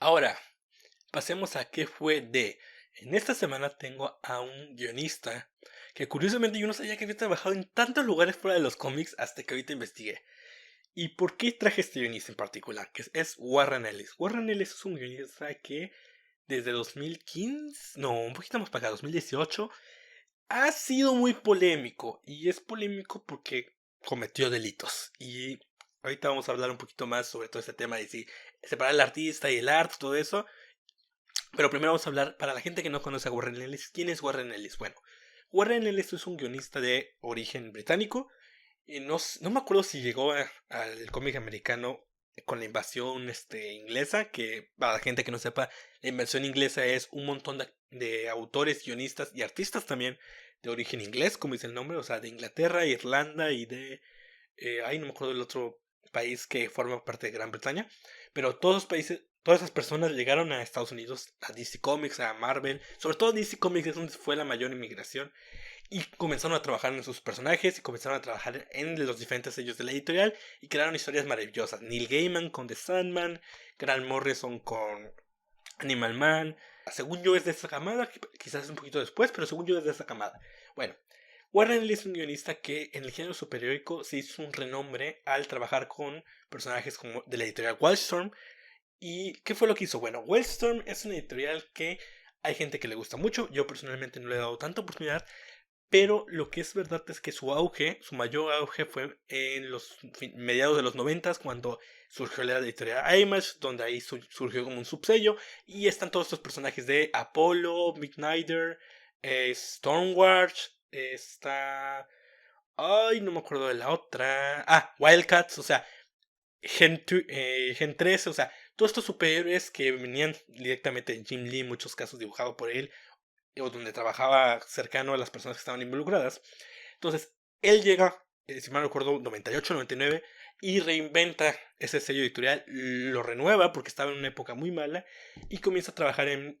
Ahora, pasemos a qué fue de. En esta semana tengo a un guionista que curiosamente yo no sabía que había trabajado en tantos lugares fuera de los cómics hasta que ahorita investigué. ¿Y por qué traje este guionista en particular? Que es Warren Ellis. Warren Ellis es un guionista que desde 2015, no, un poquito más para acá, 2018, ha sido muy polémico. Y es polémico porque cometió delitos. Y ahorita vamos a hablar un poquito más sobre todo este tema de si separar el artista y el arte, todo eso. Pero primero vamos a hablar, para la gente que no conoce a Warren Ellis, ¿quién es Warren Ellis? Bueno, Warren Ellis es un guionista de origen británico. Y no me acuerdo si llegó al cómic americano con la invasión inglesa, que para la gente que no sepa, la invasión inglesa es un montón de autores, guionistas y artistas también de origen inglés, como dice el nombre, o sea, de Inglaterra, Irlanda y de no me acuerdo del otro país que forma parte de Gran Bretaña, pero todos los países, todas esas personas llegaron a Estados Unidos, a DC Comics, a Marvel, sobre todo DC Comics es donde fue la mayor inmigración, y comenzaron a trabajar en sus personajes y comenzaron a trabajar en los diferentes sellos de la editorial y crearon historias maravillosas. Neil Gaiman con The Sandman, Grant Morrison con Animal Man. Según yo es de esa camada, quizás es un poquito después, pero según yo es de esa camada. Bueno, Warren Ellis es un guionista que en el género superheroico se hizo un renombre al trabajar con personajes como de la editorial Wildstorm. ¿Y qué fue lo que hizo? Bueno, Wildstorm es una editorial que hay gente que le gusta mucho. Yo personalmente no le he dado tanta oportunidad, pero lo que es verdad es que su auge, su mayor auge fue en los mediados de los noventas cuando surgió la editorial Image, donde ahí surgió como un subsello y están todos estos personajes de Apollo, Midnighter, Stormwatch, está... Ay, no me acuerdo de la otra. Ah, Wildcats, o sea, Gen 13, o sea, todos estos superhéroes que venían directamente de Jim Lee, en muchos casos dibujado por él, o donde trabajaba cercano a las personas que estaban involucradas. Entonces, él llega, si mal no recuerdo, 98, 99, y reinventa ese sello editorial, lo renueva porque estaba en una época muy mala, y comienza a trabajar en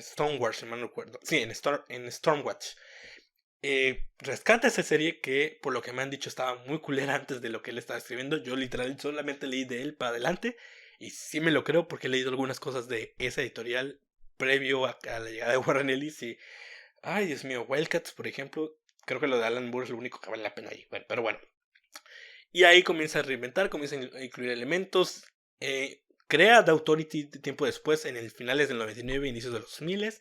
Stormwatch, si mal no recuerdo. Sí, en Stormwatch. Rescata esa serie que, por lo que me han dicho, estaba muy culera antes de lo que él estaba escribiendo. Yo literal solamente leí de él para adelante, y sí me lo creo porque he leído algunas cosas de esa editorial previo a la llegada de Warren Ellis y ay, Dios mío, Wildcats, por ejemplo, creo que lo de Alan Moore es lo único que vale la pena ahí. Bueno, pero bueno. Y ahí comienza a reinventar, comienza a incluir elementos. Crea The Authority tiempo después, en el finales del 99, inicios de los 2000,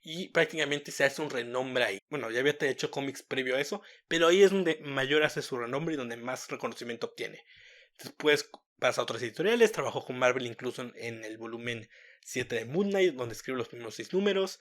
y prácticamente se hace un renombre ahí. Bueno, ya había hecho cómics previo a eso, pero ahí es donde mayor hace su renombre y donde más reconocimiento obtiene. Después pasa a otras editoriales, trabajó con Marvel incluso en el volumen 7 de Moon Knight, donde escribe los primeros 6 números.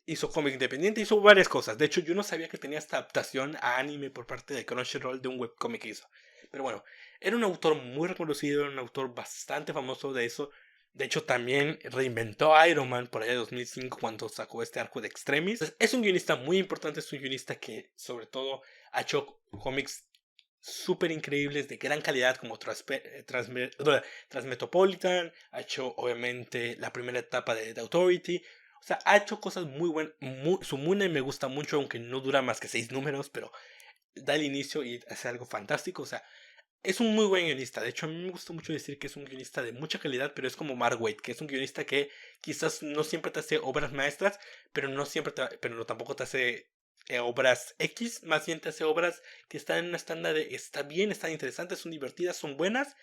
Hizo cómic independiente, hizo varias cosas. De hecho, yo no sabía que tenía esta adaptación a anime por parte de Crunchyroll de un webcomic que hizo. Pero bueno, era un autor muy reconocido, era un autor bastante famoso de eso. De hecho, también reinventó a Iron Man por allá de 2005 cuando sacó este arco de Extremis. Entonces, es un guionista muy importante, es un guionista que sobre todo ha hecho cómics súper increíbles de gran calidad como Transmetropolitan, ha hecho obviamente la primera etapa de The Authority, o sea, ha hecho cosas muy buenas, su Mune me gusta mucho, aunque no dura más que 6 números, pero da el inicio y hace algo fantástico, o sea, es un muy buen guionista, de hecho a mí me gusta mucho decir que es un guionista de mucha calidad, pero es como Mark Waid, que es un guionista que quizás no siempre te hace obras maestras, pero no siempre pero no, tampoco te hace obras X, más bien te hace obras que están en una estándar de está bien, están interesantes, son divertidas, son buenas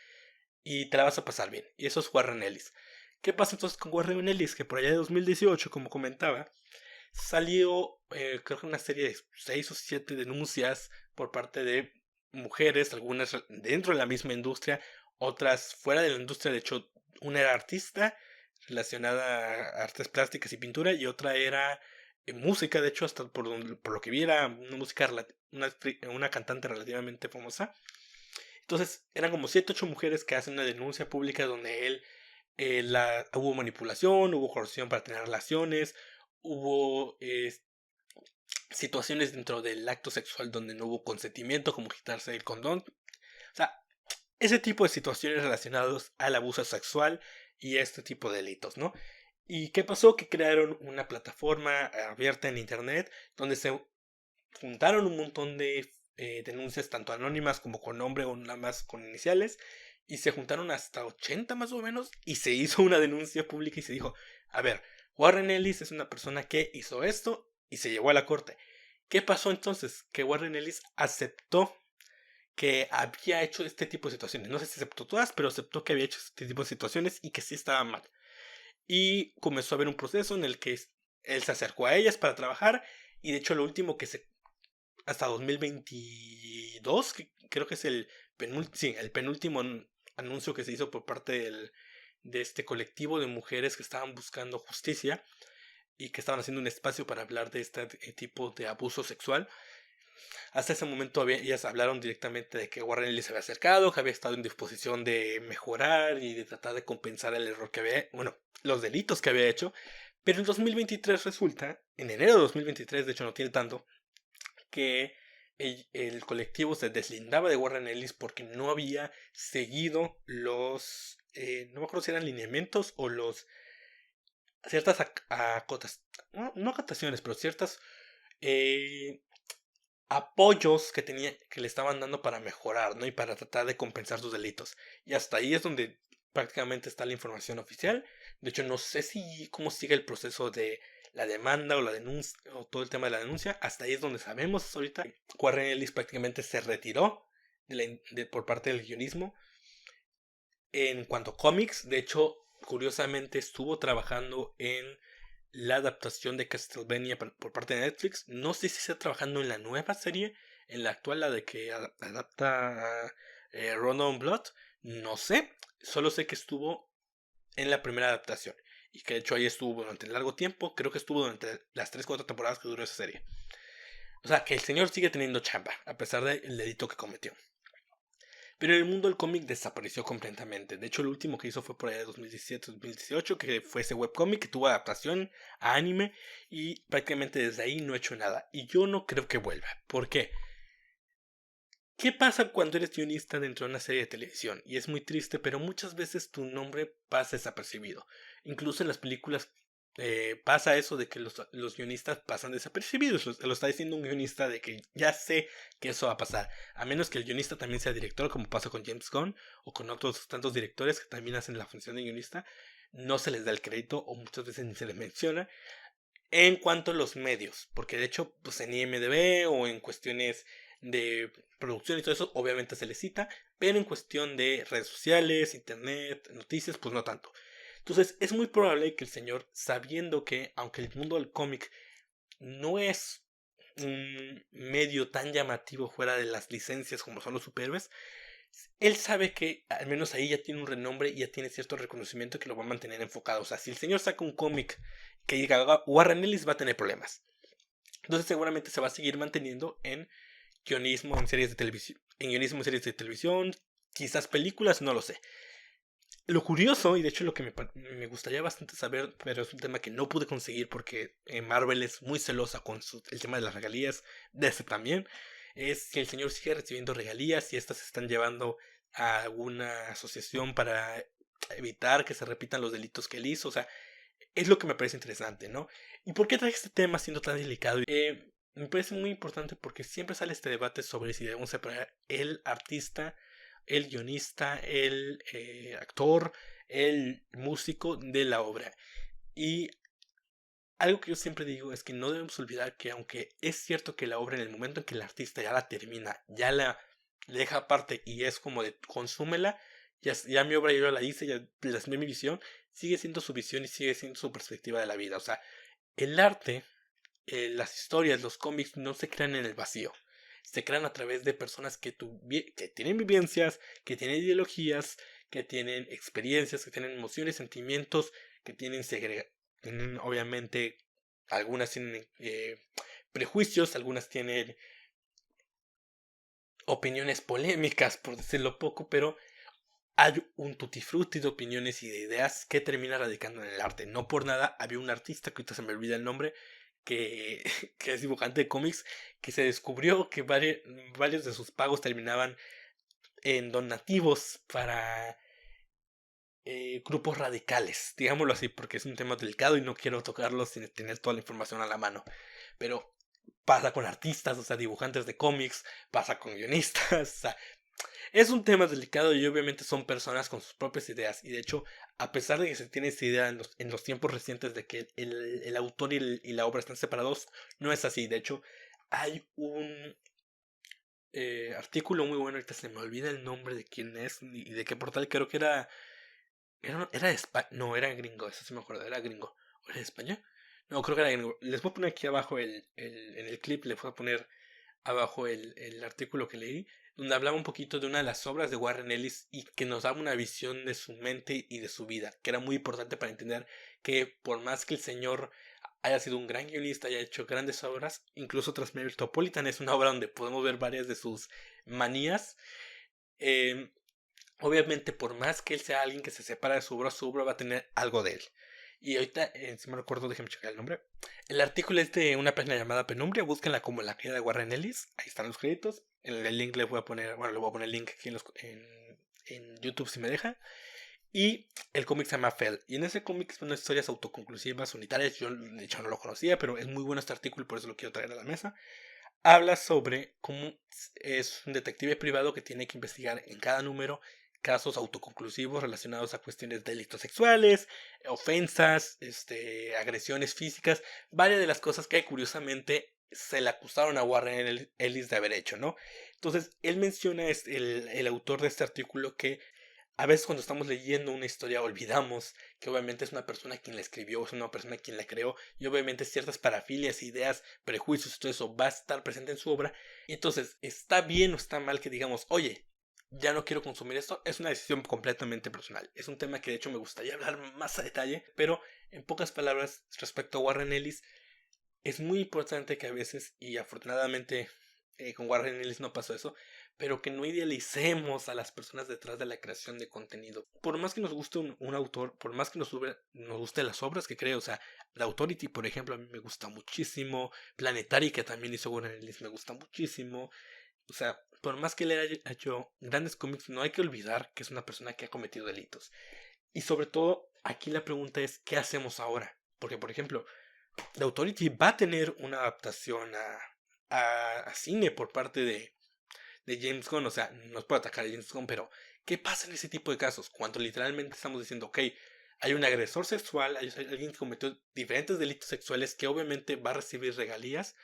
y te la vas a pasar bien. Y eso es Warren Ellis. ¿Qué pasa entonces con Warren Ellis? Que por allá de 2018, como comentaba, salió creo que una serie de 6 o 7 denuncias por parte de mujeres, algunas dentro de la misma industria, otras fuera de la industria. De hecho, una era artista relacionada a artes plásticas y pintura y otra era música. De hecho, hasta por lo que vi era una música una cantante relativamente famosa. Entonces eran como 7 8 mujeres que hacen una denuncia pública donde él hubo manipulación, hubo corrupción para tener relaciones, hubo situaciones dentro del acto sexual donde no hubo consentimiento, como quitarse el condón. O sea, ese tipo de situaciones relacionadas al abuso sexual y este tipo de delitos, ¿no? ¿Y qué pasó? Que crearon una plataforma abierta en internet donde se juntaron un montón de denuncias, tanto anónimas como con nombre o nada más con iniciales, y se juntaron hasta 80 más o menos y se hizo una denuncia pública y se dijo, a ver, Warren Ellis es una persona que hizo esto y se llevó a la corte. ¿Qué pasó entonces? Que Warren Ellis aceptó que había hecho este tipo de situaciones. No sé si aceptó todas, pero aceptó que había hecho este tipo de situaciones y que sí estaba mal. Y comenzó a haber un proceso en el que él se acercó a ellas para trabajar y de hecho lo último que se hasta 2022, que creo que es el penúltimo anuncio que se hizo por parte de este colectivo de mujeres que estaban buscando justicia y que estaban haciendo un espacio para hablar de este tipo de abuso sexual. Hasta ese momento ellas hablaron directamente de que Warren Ellis se había acercado, que había estado en disposición de mejorar y de tratar de compensar el error que había, bueno, los delitos que había hecho. Pero en 2023 resulta, en enero de 2023, de hecho no tiene tanto, que el colectivo se deslindaba de Warren Ellis porque no había seguido no me acuerdo si eran lineamientos o ciertas no acotaciones, pero ciertas eh, apoyos que le estaban dando para mejorar, ¿no? Y para tratar de compensar sus delitos. Y hasta ahí es donde prácticamente está la información oficial. De hecho, no sé cómo sigue el proceso de la demanda o la denuncia o todo el tema de la denuncia. Hasta ahí es donde sabemos ahorita. Warren Ellis prácticamente se retiró por parte del guionismo. En cuanto a cómics, de hecho, curiosamente estuvo trabajando en la adaptación de Castlevania por parte de Netflix. No sé si está trabajando en la nueva serie, en la actual, la de que adapta a Round Blood. No sé, solo sé que estuvo en la primera adaptación y que de hecho ahí estuvo durante largo tiempo. Creo que estuvo durante las 3 4 temporadas que duró esa serie. O sea, que el señor sigue teniendo chamba, a pesar del delito que cometió. Pero el mundo del cómic desapareció completamente. De hecho, lo último que hizo fue por allá de 2017-2018, que fue ese webcómic que tuvo adaptación a anime. Y prácticamente desde ahí no ha hecho nada. Y yo no creo que vuelva. ¿Por qué? ¿Qué pasa cuando eres guionista dentro de una serie de televisión? Y es muy triste, pero muchas veces tu nombre pasa desapercibido. Incluso en las películas pasa eso de que los guionistas pasan desapercibidos. Lo está diciendo un guionista de que ya sé que eso va a pasar. A menos que el guionista también sea director, como pasa con James Gunn o con otros tantos directores que también hacen la función de guionista. No se les da el crédito o muchas veces ni se les menciona. En cuanto a los medios, porque de hecho, pues en IMDb o en cuestiones de producción y todo eso, obviamente se les cita, pero en cuestión de redes sociales, internet, noticias, pues no tanto. Entonces, es muy probable que el señor, sabiendo que, aunque el mundo del cómic no es un medio tan llamativo fuera de las licencias como son los superhéroes, él sabe que al menos ahí ya tiene un renombre y ya tiene cierto reconocimiento que lo va a mantener enfocado. O sea, si el señor saca un cómic que diga Warren Ellis, va a tener problemas. Entonces seguramente se va a seguir manteniendo en guionismo en series de televisión, en guionismo en series de televisión, quizás películas, no lo sé. Lo curioso, y de hecho lo que me gustaría bastante saber, pero es un tema que no pude conseguir porque Marvel es muy celosa con el tema de las regalías, de ese también, es si el señor sigue recibiendo regalías y estas se están llevando a alguna asociación para evitar que se repitan los delitos que él hizo. O sea, es lo que me parece interesante, ¿no? ¿Y por qué traje este tema siendo tan delicado? Me parece muy importante porque siempre sale este debate sobre si debemos separar el artista, el guionista, el actor, el músico de la obra. Y algo que yo siempre digo es que no debemos olvidar que aunque es cierto que la obra en el momento en que el artista ya la termina, ya la deja aparte y es como de consúmela, ya mi obra yo la hice, ya plasmé mi visión, sigue siendo su visión y sigue siendo su perspectiva de la vida. O sea, el arte, las historias, los cómics no se crean en el vacío. Se crean a través de personas que tienen vivencias, que tienen ideologías, que tienen experiencias, que tienen emociones, sentimientos, que tienen obviamente, algunas tienen prejuicios, algunas tienen opiniones polémicas, por decirlo poco, pero hay un tutti frutti de opiniones y de ideas que termina radicando en el arte. No por nada había un artista, que ahorita se me olvida el nombre, que, que es dibujante de cómics, que se descubrió que varios de sus pagos terminaban en donativos para grupos radicales, digámoslo así, porque es un tema delicado y no quiero tocarlo sin tener toda la información a la mano. Pero pasa con artistas, o sea, dibujantes de cómics, pasa con guionistas, o sea, Es un tema delicado y obviamente son personas con sus propias ideas. Y de hecho, a pesar de que se tiene esa idea en los tiempos recientes de que el autor y la obra están separados, no es así. De hecho, hay un artículo muy bueno, ahorita se me olvida el nombre de quién es y de qué portal, creo que era de España, no, era gringo, eso sí me acuerdo, era gringo. ¿O era de España? No, creo que era gringo. Les voy a poner aquí abajo en el clip, les voy a poner abajo el artículo que leí, donde hablaba un poquito de una de las obras de Warren Ellis y que nos daba una visión de su mente y de su vida, que era muy importante para entender que por más que el señor haya sido un gran guionista, haya hecho grandes obras, incluso Transmetropolitan es una obra donde podemos ver varias de sus manías. eh, Obviamente, por más que él sea alguien que se separa de su obra va a tener algo de él. Y ahorita, si me recuerdo, déjenme checar el nombre. El artículo es de una página llamada Penumbra. Búsquenla como la caída de Warren Ellis. Ahí están los créditos. En el link le voy a poner, bueno, le voy a poner el link aquí en YouTube si me deja. Y el cómic se llama Fell. Y en ese cómic son historias autoconclusivas, unitarias. Yo, de hecho, no lo conocía, pero es muy bueno este artículo y por eso lo quiero traer a la mesa. Habla sobre cómo es un detective privado que tiene que investigar en cada número casos autoconclusivos relacionados a cuestiones de delitos sexuales, ofensas, agresiones físicas, varias de las cosas que curiosamente se le acusaron a Warren Ellis de haber hecho, ¿no? Entonces, él menciona, el autor de este artículo, que a veces cuando estamos leyendo una historia olvidamos que obviamente es una persona quien la escribió, es una persona quien la creó y obviamente ciertas parafilias, ideas, prejuicios y todo eso va a estar presente en su obra. Y entonces, ¿está bien o está mal que digamos, oye, ya no quiero consumir esto? Es una decisión completamente personal. Es un tema que de hecho me gustaría hablar más a detalle, pero en pocas palabras respecto a Warren Ellis, es muy importante que a veces, y afortunadamente con Warren Ellis no pasó eso, pero que no idealicemos a las personas detrás de la creación de contenido. Por más que nos guste un autor, por más que nos guste las obras que cree, o sea, The Authority, por ejemplo, a mí me gusta muchísimo, Planetary, que también hizo Warren Ellis, me gusta muchísimo, o sea, por más que le haya hecho grandes cómics, no hay que olvidar que es una persona que ha cometido delitos. Y sobre todo, aquí la pregunta es, ¿qué hacemos ahora? Porque, por ejemplo, The Authority va a tener una adaptación a cine por parte de James Gunn. O sea, no es por atacar a James Gunn, pero ¿qué pasa en ese tipo de casos? Cuando literalmente estamos diciendo, ok, hay un agresor sexual, hay alguien que cometió diferentes delitos sexuales que obviamente va a recibir regalías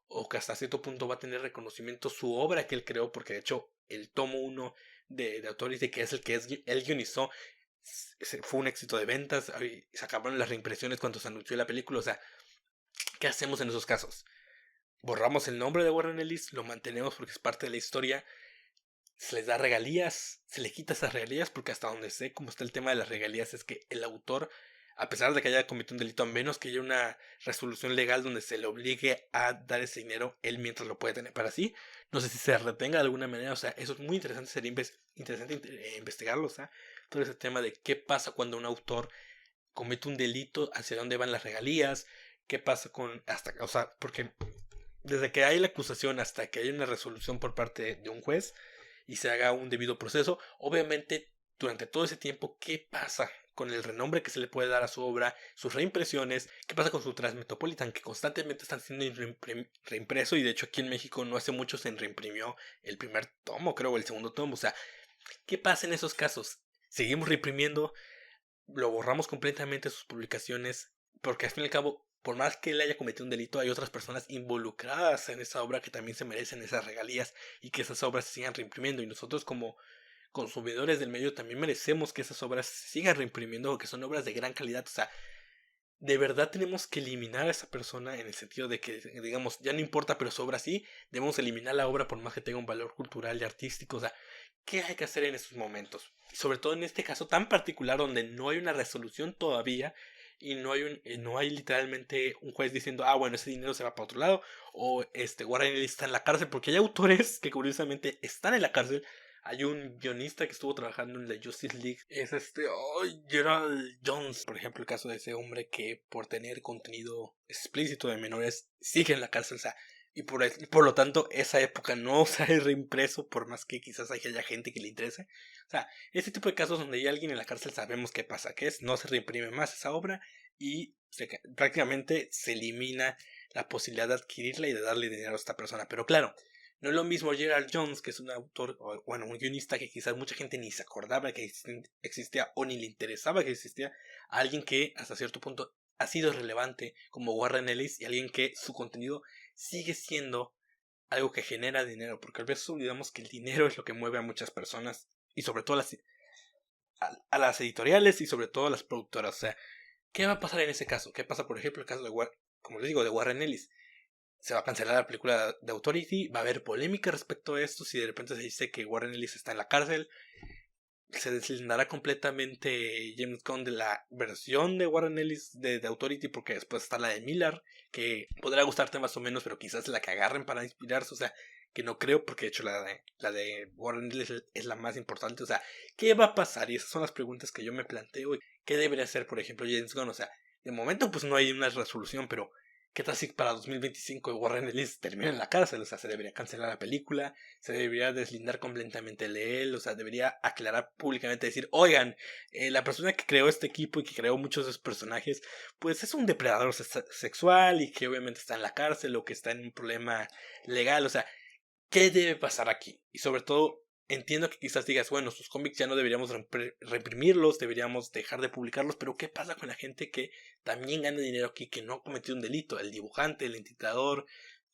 o que hasta cierto punto va a tener reconocimiento su obra que él creó, porque de hecho el tomo uno de Authority, que es el que él guionizó, fue un éxito de ventas, y se acabaron las reimpresiones cuando se anunció la película. O sea, ¿qué hacemos en esos casos? Borramos el nombre de Warren Ellis, lo mantenemos porque es parte de la historia, se les da regalías, se le quita esas regalías, porque hasta donde sé cómo está el tema de las regalías es que el autor, a pesar de que haya cometido un delito, a menos que haya una resolución legal donde se le obligue a dar ese dinero, él mientras lo puede tener para sí. No sé si se retenga de alguna manera. O sea, eso es muy interesante, sería interesante investigarlo. O sea, todo ese tema de qué pasa cuando un autor comete un delito, hacia dónde van las regalías, qué pasa con hasta, o sea, porque desde que hay la acusación hasta que hay una resolución por parte de un juez y se haga un debido proceso, obviamente durante todo ese tiempo, ¿qué pasa con el renombre que se le puede dar a su obra, sus reimpresiones? ¿Qué pasa con su Transmetropolitan, que constantemente están siendo reimpreso? Y de hecho aquí en México no hace mucho se reimprimió el primer tomo, creo, o el segundo tomo. O sea, ¿qué pasa en esos casos? ¿Seguimos reimprimiendo? ¿Lo borramos completamente sus publicaciones? Porque al fin y al cabo, por más que él haya cometido un delito, hay otras personas involucradas en esa obra que también se merecen esas regalías y que esas obras se sigan reimprimiendo. Y nosotros como consumidores del medio también merecemos que esas obras se sigan reimprimiendo porque son obras de gran calidad. O sea, de verdad tenemos que eliminar a esa persona en el sentido de que, digamos, ya no importa, pero su obra sí, debemos eliminar la obra por más que tenga un valor cultural y artístico. O sea, ¿qué hay que hacer en esos momentos? Y sobre todo en este caso tan particular donde no hay una resolución todavía y no hay literalmente un juez diciendo, ah, bueno, ese dinero se va para otro lado, o Warren Ellis está en la cárcel, porque hay autores que curiosamente están en la cárcel. Hay un guionista que estuvo trabajando en la Justice League, es Gerald Jones, por ejemplo, el caso de ese hombre que por tener contenido explícito de menores sigue en la cárcel. O sea, y por lo tanto esa época no se ha reimpreso, por más que quizás haya gente que le interese. O sea, este tipo de casos donde hay alguien en la cárcel sabemos qué pasa, que es no se reimprime más esa obra y prácticamente se elimina la posibilidad de adquirirla y de darle dinero a esta persona. Pero claro, No es lo mismo Gerald Jones, que es un autor, o, bueno, un guionista que quizás mucha gente ni se acordaba que existía o ni le interesaba que existía, a alguien que hasta cierto punto ha sido relevante como Warren Ellis y alguien que su contenido sigue siendo algo que genera dinero, porque a veces olvidamos que el dinero es lo que mueve a muchas personas y sobre todo a las editoriales y sobre todo a las productoras. O sea, ¿qué va a pasar en ese caso? ¿Qué pasa, por ejemplo, el caso de, como les digo, de Warren Ellis? Se va a cancelar la película de Authority, va a haber polémica respecto a esto, si de repente se dice que Warren Ellis está en la cárcel, se deslindará completamente James Gunn de la versión de Warren Ellis de Authority, porque después está la de Miller, que podrá gustarte más o menos, pero quizás la que agarren para inspirarse, o sea, que no creo, porque de hecho la de Warren Ellis es la más importante, o sea, ¿qué va a pasar? Y esas son las preguntas que yo me planteo, ¿qué debería hacer, por ejemplo, James Gunn? O sea, de momento pues no hay una resolución, pero ¿qué tal si para 2025 Warren Ellis termina en la cárcel? O sea, se debería cancelar la película, se debería deslindar completamente de él, o sea, debería aclarar públicamente, decir, oigan, la persona que creó este equipo y que creó muchos de esos personajes, pues es un depredador sexual y que obviamente está en la cárcel o que está en un problema legal, o sea, ¿qué debe pasar aquí? Y sobre todo, entiendo que quizás digas, bueno, sus cómics ya no deberíamos reprimirlos, deberíamos dejar de publicarlos, pero ¿qué pasa con la gente que también gana dinero aquí, que no ha cometido un delito? El dibujante, el entitador,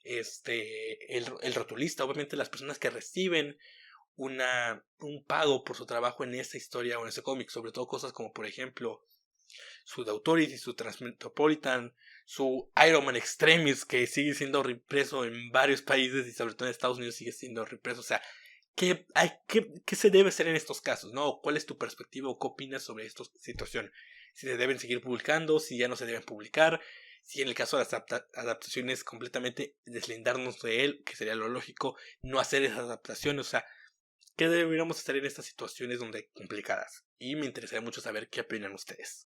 el rotulista, obviamente las personas que reciben un pago por su trabajo en esta historia o en ese cómic, sobre todo cosas como por ejemplo su The Authority, su Transmetropolitan, su Iron Man Extremis, que sigue siendo reimpreso en varios países y sobre todo en Estados Unidos sigue siendo reimpreso. O sea, ¿qué se debe hacer en estos casos? ¿No? ¿Cuál es tu perspectiva o qué opinas sobre esta situación? Si se deben seguir publicando, si ya no se deben publicar, si en el caso de las adaptaciones completamente deslindarnos de él, que sería lo lógico, no hacer esas adaptaciones, o sea, ¿qué deberíamos hacer en estas situaciones donde complicadas? Y me interesaría mucho saber qué opinan ustedes.